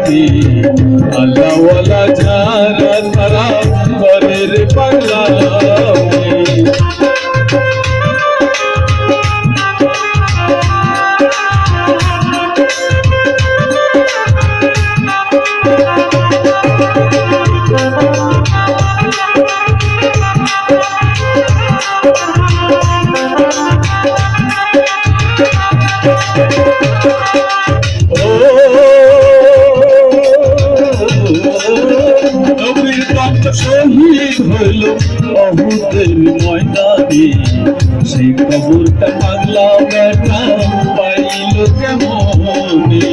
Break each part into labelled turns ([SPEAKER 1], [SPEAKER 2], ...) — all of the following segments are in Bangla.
[SPEAKER 1] রে আল্লাহওয়ালা যারা তারা করে রে পাগলামি। শহীদ হইল অহুদের ময়দানে, সেই কবরটা পাগলা বেটা পাইল কেমনে।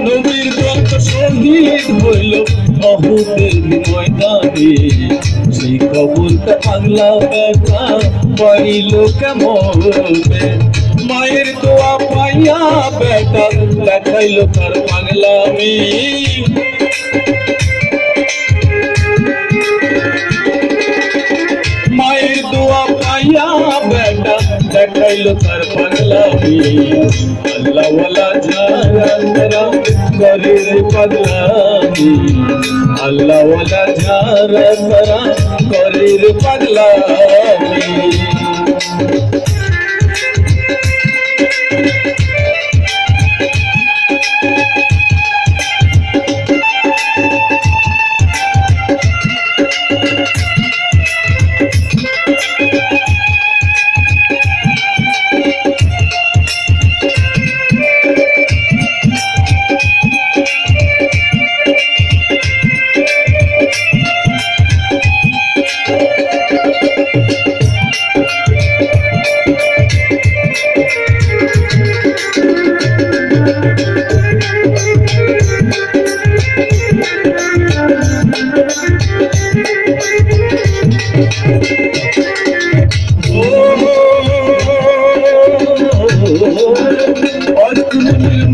[SPEAKER 1] নবীর রক্ত শহীদ হইল অহুদের ময়দানে, সেই কবরটা পাগলা বেটা পাইল কেমনে। মায়ের দোয়া পাইয়া বেটা দেখাইল তার পাগলামি। মায়ের দোয়া পাইয়া বেটা দেখাইল তার পাগলামি। আল্লাহওয়ালা যারা তারা করে রে পাগলামি, আল্লাহওয়ালা যারা তারা করে রে পাগলামি।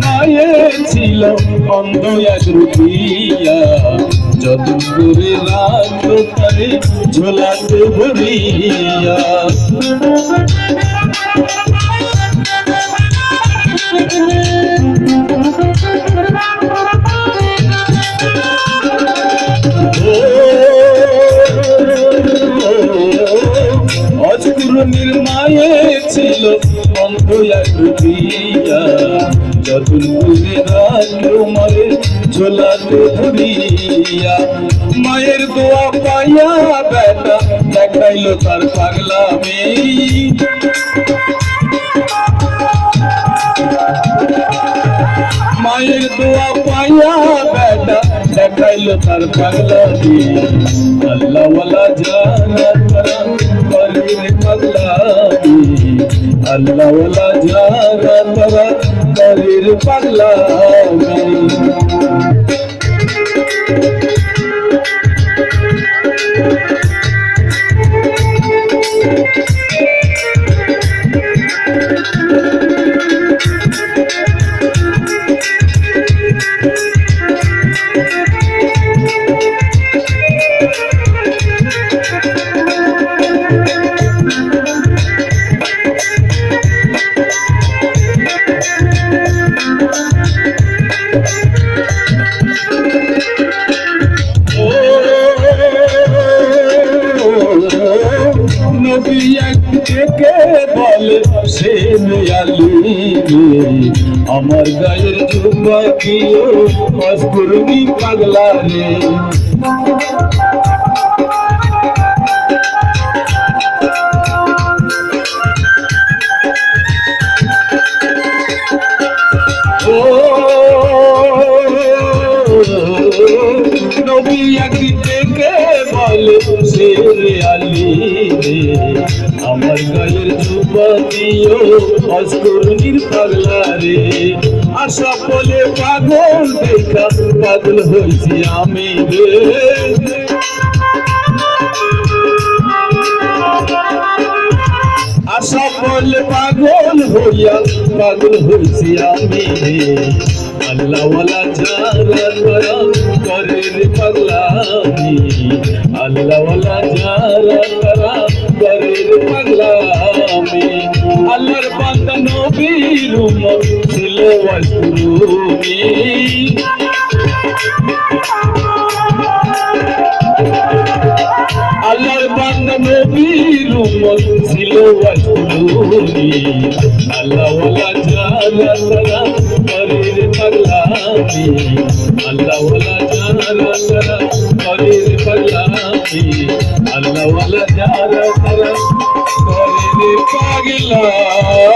[SPEAKER 1] মায়ের ছিল অন্ধ এক রুপিয়া, যতন করে রাখতো তারে ঝোলাতে ভরিয়া। অজকুরনির মায়ে ছিল অন্ধ এক রুপিয়া, যতন করে রাখলো মায়ের ঝোলাতে ভরিয়া। মায়ের দোয়া পাইয়া বেটা দেখাইল তার পাগলামি। মায়ের দোয়া পাইয়া বেটা দেখাইল তার পাগলামি। আল্লাহওয়ালা যারা তারা করে রে পাগলামি, আল্লাহওয়ালা যারা তারা করে রে পাগলামি। নবী একদিকে বলে সে মেয়ালি রে, আমার গায়ের যুবকিও অস্কুরনি পাগলা রে। নবী একদিকে বলে সে আলী রে, আমার গায়ের যুবতীও অস্কুরনির পাগলা রে। আশা বলে পাগল দেখা পাগল হয়েছি আমি রে। আশা বলে পাগল হইছি আমি রে আল্লাহ ওয়ালা যারা তারা করে রে পাগলামি আল্লাহ ওয়ালা যারা তারা করে রে পাগলামি আল্লাহর বান্দা নবীর উম্মত ছিল ওয়াজকুরুনি আল্লাহর বান্দা নবীর উম্মত ছিল ওয়াজকুরুনি আল্লাহ ওয়ালা যারা তারা করে রে পাগলামি আল্লাহ ওয়ালা যারা তারা করে রে পাগলামি আল্লাহ ওয়ালা যারা তারা করে রে পাগলামি